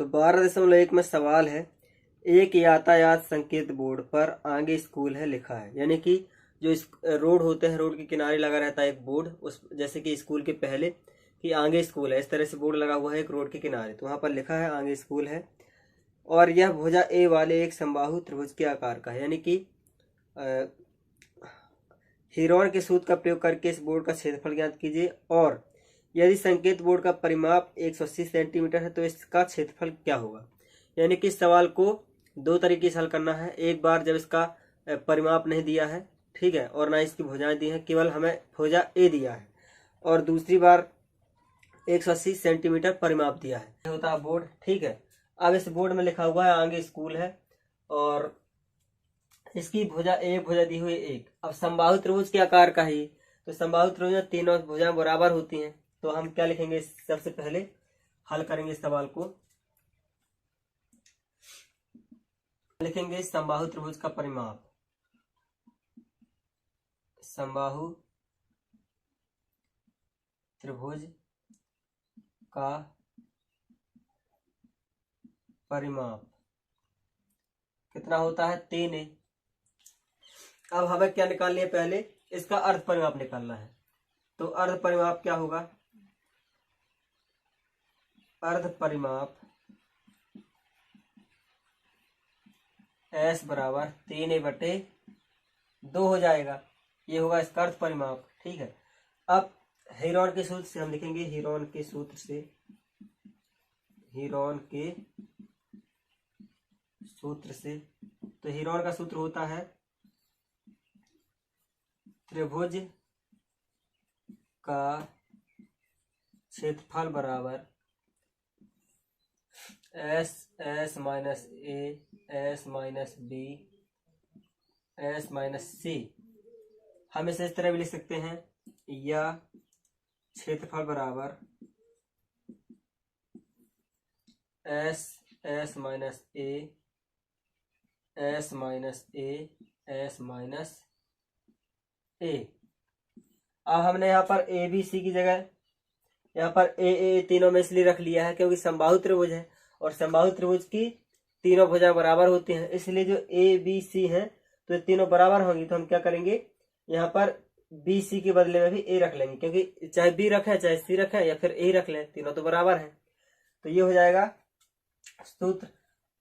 तो 12.1 में सवाल है, एक यातायात संकेत बोर्ड पर आगे स्कूल है लिखा है। यानी कि जो रोड होते हैं, रोड के किनारे लगा रहता है एक बोर्ड, उस जैसे कि स्कूल के पहले कि आगे स्कूल है, इस तरह से बोर्ड लगा हुआ है एक रोड के किनारे, तो वहाँ पर लिखा है आगे स्कूल है। और यह भुजा ए वाले एक समबाहु त्रिभुज के आकार का है। यानी कि हीरोन के सूत्र का प्रयोग करके इस बोर्ड का क्षेत्रफल ज्ञात कीजिए, और यदि संकेत बोर्ड का परिमाप 180 सेंटीमीटर है तो इसका क्षेत्रफल क्या होगा। यानी कि इस सवाल को दो तरीके से हल करना है। एक बार जब इसका परिमाप नहीं दिया है, ठीक है, और ना इसकी भुजाएं दी हैं, केवल हमें भुजा ए दिया है, और दूसरी बार 180 सेंटीमीटर परिमाप दिया है, ये होता है बोर्ड। ठीक है, अब इस बोर्ड में लिखा हुआ है आगे स्कूल है, और इसकी भुजा ए भुजा दी हुई एक। अब समबाहु त्रिभुज के आकार का ही, तो समबाहु त्रिभुज में तीनों भुजाएं बराबर होती हैं, तो हम क्या लिखेंगे, सबसे पहले हल करेंगे इस सवाल को। लिखेंगे समबाहु त्रिभुज का परिमाप, समबाहु त्रिभुज का परिमाप कितना होता है, 3a। अब हमें क्या निकालनी है, पहले इसका अर्ध परिमाप निकालना है। तो अर्ध परिमाप क्या होगा, अर्ध परिमाप S बराबर 3a/2 हो जाएगा। ये होगा इसका अर्ध परिमाप। ठीक है, अब हीरोन के सूत्र से हम लिखेंगे, हीरोन के सूत्र से, हीरोन के सूत्र से, तो हीरोन का सूत्र होता है त्रिभुज का क्षेत्रफल बराबर S minus A S minus B S minus C. हम इसे इस तरह भी लिख सकते हैं, या क्षेत्रफल बराबर S minus A S minus A S minus ए। अब हमने यहाँ पर ए बी सी की जगह यहाँ पर ए तीनों में इसलिए रख लिया है क्योंकि समबाहु त्रिभुज है, और समबाहु त्रिभुज की तीनों भुजाएं बराबर होती हैं, इसलिए जो ए बी सी है तो ये तीनों बराबर होंगी। तो हम क्या करेंगे, यहाँ पर बी सी के बदले में भी ए रख लेंगे, क्योंकि चाहे बी रखें चाहे सी रखें या फिर ए रख लें, तीनों तो बराबर हैं। तो ये हो जाएगा सूत्र।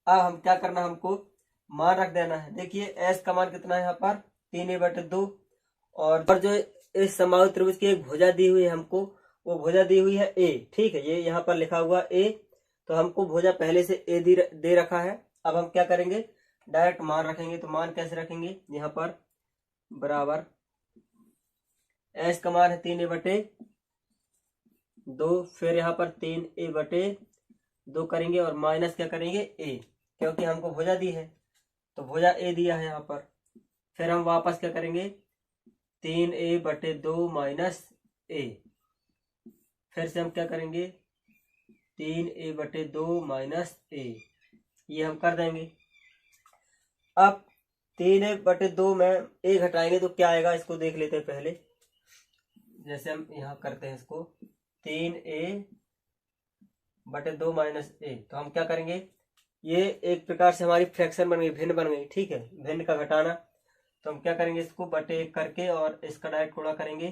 अब हम क्या करना, हमको मान रख देना है। देखिए एस का मान कितना है यहाँ पर, 3a/2, और जो इस समबाहु त्रिभुज की एक भुजा दी हुई है हमको, वो भुजा दी हुई है ए। ठीक है, ये यहाँ पर लिखा हुआ ए, तो हमको भुजा पहले से ए दे रखा है। अब हम क्या करेंगे, डायरेक्ट मान रखेंगे। तो मान कैसे रखेंगे, यहाँ पर बराबर एस का मान है 3a/2, फिर यहाँ पर 3a/2 करेंगे, और माइनस क्या करेंगे ए, क्योंकि हमको भुजा दी है तो भुजा ए दिया है यहाँ पर। फिर हम वापस क्या करेंगे, 3a/2 माइनस ए, फिर से हम क्या करेंगे, 3a/2 माइनस ए, ये हम कर देंगे। अब 3a/2 में ए घटाएंगे तो क्या आएगा, इसको देख लेते हैं पहले। जैसे हम यहाँ करते हैं इसको, 3a/2 माइनस ए, तो हम क्या करेंगे, ये एक प्रकार से हमारी फ्रैक्शन बन गई, भिन्न बन गई। ठीक है, भिन्न का घटाना, तो हम क्या करेंगे, इसको बटे 1 करके और इसका डायरेक्ट गुणा करेंगे,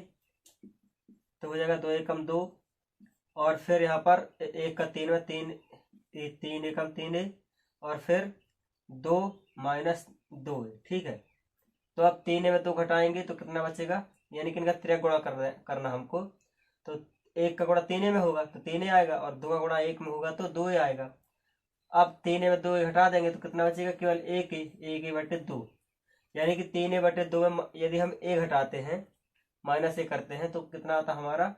तो हो जाएगा 2 एकम 2, और फिर यहाँ पर 1 का 3 में 3 एकम 3a, और फिर 2 माइनस 2। ठीक है, तो अब 3a में 2 घटाएंगे तो कितना बचेगा, यानी कि इनका त्रिक गुणा करना हमको। तो 1 का गुणा 3a में होगा तो 3a आएगा, और 2 का गुणा 1 में होगा तो 2a आएगा। अब 3a में 2 घटा देंगे तो कितना बचेगा, केवल 1a/2, यानी कि 3a/2 में यदि हम a घटाते हैं, माइनस ए करते हैं, तो कितना आता हमारा,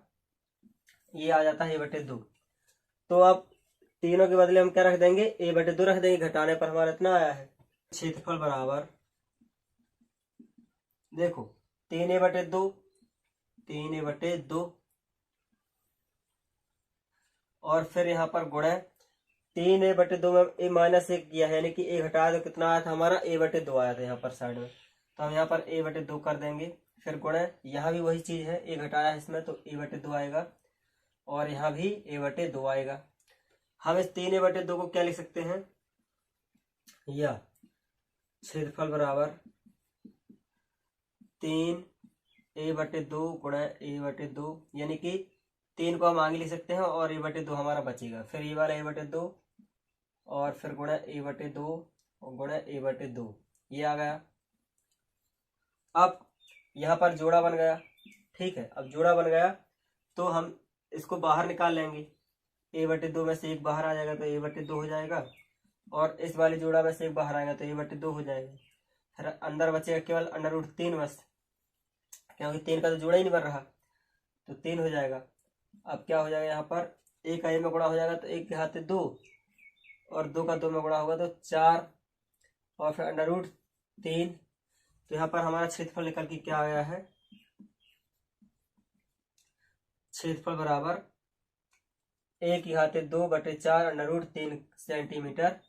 ये आ जाता है a/2। तो अब तीनों के बदले हम क्या रख देंगे, a/2 रख देंगे, घटाने पर हमारा इतना आया है। क्षेत्रफल बराबर, देखो 3a/2 और फिर यहाँ पर गुणा 3a/2 में ए माइनस 1 किया है, यानी कि ए घटाया तो कितना आया था हमारा, a/2 आया था यहाँ पर साइड में, तो हम यहाँ पर a/2 कर देंगे। फिर गुणा, यहाँ भी वही चीज है, ए घटाया है इसमें तो a/2 आएगा, और यहाँ भी a/2 आएगा। हम इस 3a/2 को क्या लिख सकते हैं, या क्षेत्रफल बराबर 3a/2 गुणा a/2, यानी कि 3 को हम आगे लिख सकते हैं और a/2 हमारा बचेगा, फिर ये वाला a/2 और फिर गुणा a/2 और गुणा a/2, ये आ गया। अब यहाँ पर जोड़ा बन गया, ठीक है। अब जोड़ा बन गया तो हम इसको बाहर निकाल लेंगे, a/2 में से एक बाहर आ जाएगा तो a/2 हो जाएगा, और इस वाले जोड़ा में से एक बाहर आएगा तो a/2 हो जाएगा। फिर अंदर बचेगा केवल √3 बस, क्योंकि 3 का तो जोड़ा ही नहीं बन रहा, तो 3 हो जाएगा। अब क्या हो जाएगा, यहाँ पर एक का a में गुणा हो जाएगा तो एक के हाथ 2, और 2 का 2 में गुणा होगा तो 4, और फिर √3। तो यहाँ पर हमारा क्षेत्रफल निकल के क्या आया है, क्षेत्रफल बराबर 1/2/4 √3 सेंटीमीटर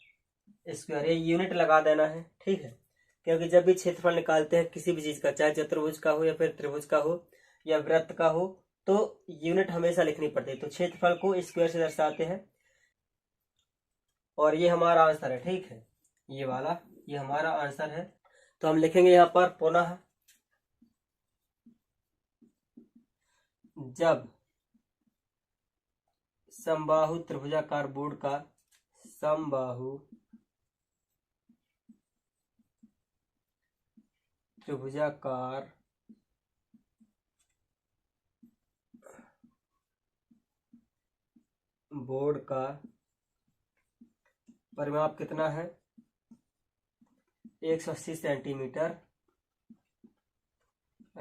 स्क्वायर। ये यूनिट लगा देना है, ठीक है, क्योंकि जब भी क्षेत्रफल निकालते हैं किसी भी चीज का, चाहे चतुर्भुज का हो या फिर त्रिभुज का हो या वृत्त का हो, तो यूनिट हमेशा लिखनी पड़ती है। तो क्षेत्रफल को स्क्वायर से दर्शाते हैं, और ये हमारा आंसर है, ठीक है, ये वाला ये हमारा आंसर है। तो हम लिखेंगे यहाँ पर पुनः, जब समबाहु त्रिभुजाकार बोर्ड का समबाहु त्रिभुजाकार बोर्ड का परिमाप कितना है, 180 सेंटीमीटर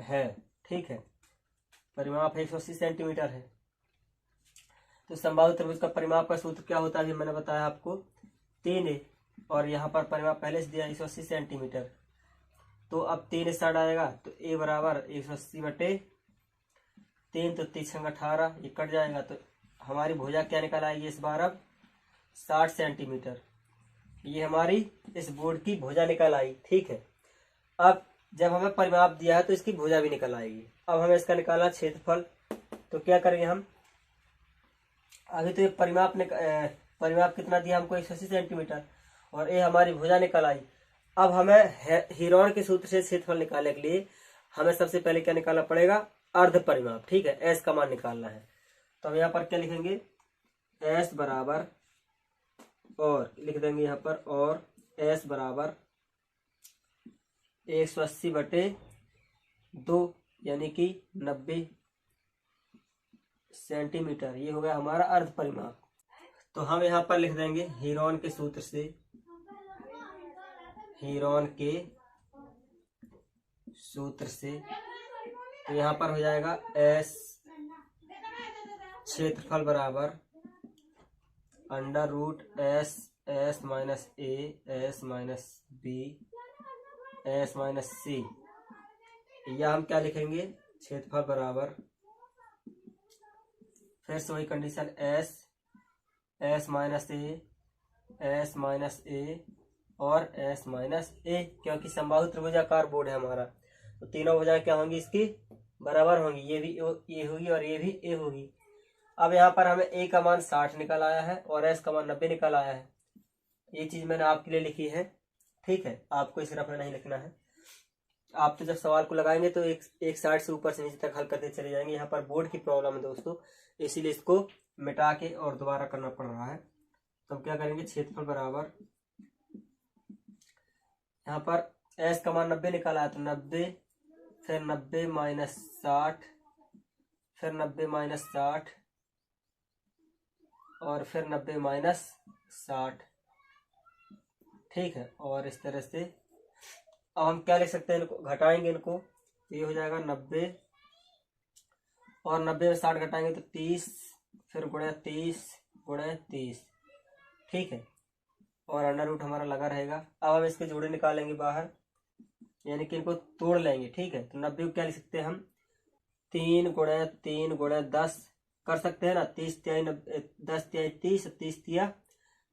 है, ठीक है, परिमाप 180 सेंटीमीटर है। तो समबाहु त्रिभुज का परिमाप का सूत्र क्या होता है, अभी मैंने बताया आपको, 3a, और यहाँ पर परिमाप पहले से दिया 180 सेंटीमीटर। तो अब 3 इस साइड आएगा तो a बराबर 180/3, तो 3 18, ये कट जाएगा, तो हमारी भुजा क्या निकल आएगी इस बार, अब 60 सेंटीमीटर। ये हमारी इस बोर्ड की भुजा निकल आई, ठीक है। अब जब हमें परिमाप दिया है तो इसकी भुजा भी निकल आएगी। अब हमें इसका निकालना क्षेत्रफल, तो क्या करेंगे हम, अभी तो ये परिमाप कितना दिया हमको, 180 सेंटीमीटर, और ये हमारी भुजा निकल आई। अब हमें हीरोन के सूत्र से क्षेत्रफल निकालने के लिए हमें सबसे पहले क्या निकालना पड़ेगा, अर्ध परिमाप, ठीक है, एस का मान निकालना है। तो हम यहाँ पर क्या लिखेंगे, एस बराबर, और लिख देंगे यहाँ पर, और एस बराबर 180/2, यानी कि 90 सेंटीमीटर। ये हो गया हमारा अर्ध परिमाप। तो हम यहाँ पर लिख देंगे हीरोन के सूत्र से, हीरोन के सूत्र से, तो यहाँ पर हो जाएगा एस क्षेत्रफल बराबर √S S minus A S minus B S minus C, या हम क्या लिखेंगे, क्षेत्रफल बराबर, फिर से वही condition, S minus A S minus A और S माइनस A, क्योंकि समबाहु त्रिभुजाकार बोर्ड है हमारा, तो तीनों भुजाएं क्या होंगी, इसकी बराबर होंगी, ये भी A होगी और ये भी A होगी। अब यहाँ पर हमें A का मान 60 निकल आया है और S का मान 90 निकल आया है। ये चीज मैंने आपके लिए लिखी है, ठीक है, आपको इस रफ में नहीं लिखना है। आप तो जब सवाल को लगाएंगे तो एक साइड से ऊपर से नीचे तक हल करते चले जाएंगे। यहाँ पर बोर्ड की प्रॉब्लम है दोस्तों, इसीलिए इसको मिटा के और दोबारा करना पड़ रहा है। तो हम क्या करेंगे, क्षेत्रफल बराबर, यहाँ पर S का मान 90 निकाला है तो 90, फिर 90 माइनस 60, फिर 90 माइनस 60, और फिर 90 माइनस 60, ठीक है। और इस तरह से अब हम क्या लिख सकते हैं, इनको घटाएंगे, इनको तो ये हो जाएगा 90, और 90 में 60 घटाएंगे तो 30, फिर गुणा 30 गुणा 30, ठीक है, और अंडर रूट हमारा लगा रहेगा। अब हम इसके जोड़े निकालेंगे बाहर, यानी कि इनको तोड़ लेंगे, ठीक है। तो 90 को क्या लिख सकते हैं हम, 3 गुणा 3 गुणा 10 कर सकते हैं ना, 30 तिहाई 10 तिहाई 30, 30 तिया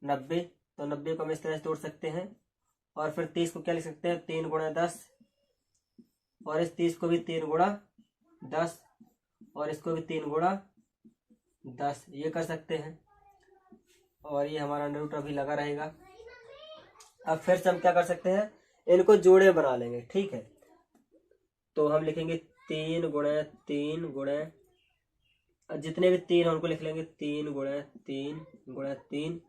90, तो 90 को हम इस तरह से तोड़ सकते हैं। और फिर 30 को क्या लिख सकते हैं, 3 गुणा 10, और इस 30 को भी 3 गुणा 10, और इसको भी 3 गुणा 10, ये कर सकते हैं। और ये हमारा अंडर रूट अभी लगा रहेगा। अब फिर से हम क्या कर सकते हैं, इनको जोड़े बना लेंगे, ठीक है। तो हम लिखेंगे 3 गुणे 3 गुणे, जितने भी 3 हैं उनको लिख लेंगे 3 गुणे 3 गुणे 3।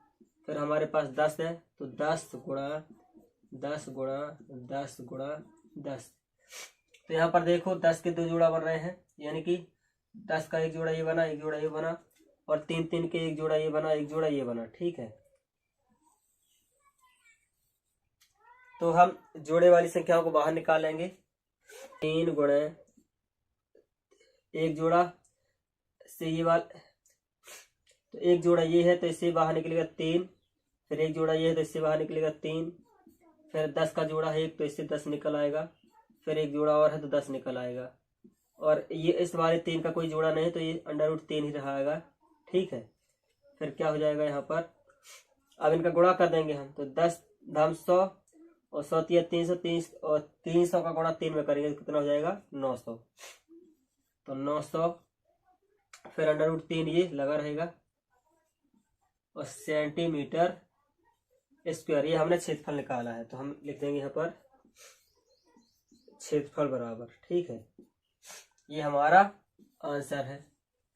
फिर हमारे पास 10 है, तो 10 गुणा 10 गुणा 10 गुणा 10। तो यहाँ पर देखो 10 के 2 जोड़ा बन रहे हैं, यानी कि 10 का एक जोड़ा ये बना, एक जोड़ा ये बना, और 3 के एक जोड़ा ये बना, एक जोड़ा ये बना, ठीक है। तो हम जोड़े वाली संख्याओं को बाहर निकालेंगे। 3 गुणे एक जोड़ा से ये वाला, तो एक जोड़ा ये है तो इससे बाहर निकलेगा 3, फिर एक जोड़ा ये है तो इससे बाहर निकलेगा 3, फिर 10 का जोड़ा है एक तो इससे 10 निकल आएगा, फिर एक जोड़ा और है तो 10 निकल आएगा, और ये इस वाले 3 का कोई जोड़ा नहीं है तो ये अंडर रूट 3 ही रहेगा, ठीक है। फिर क्या हो जाएगा यहाँ पर, अब इनका गुणा कर देंगे हम, तो 10 धाम 100 और 100 तिया 330, और 300 का गुणा 3 में करेंगे तो कितना हो जाएगा 900। तो 900 फिर अंडर रूट 3 ये लगा रहेगा, और सेंटीमीटर स्क्वायर, ये हमने क्षेत्रफल निकाला है, तो हम लिख देंगे यहाँ पर क्षेत्रफल बराबर, ठीक है। ये हमारा आंसर है।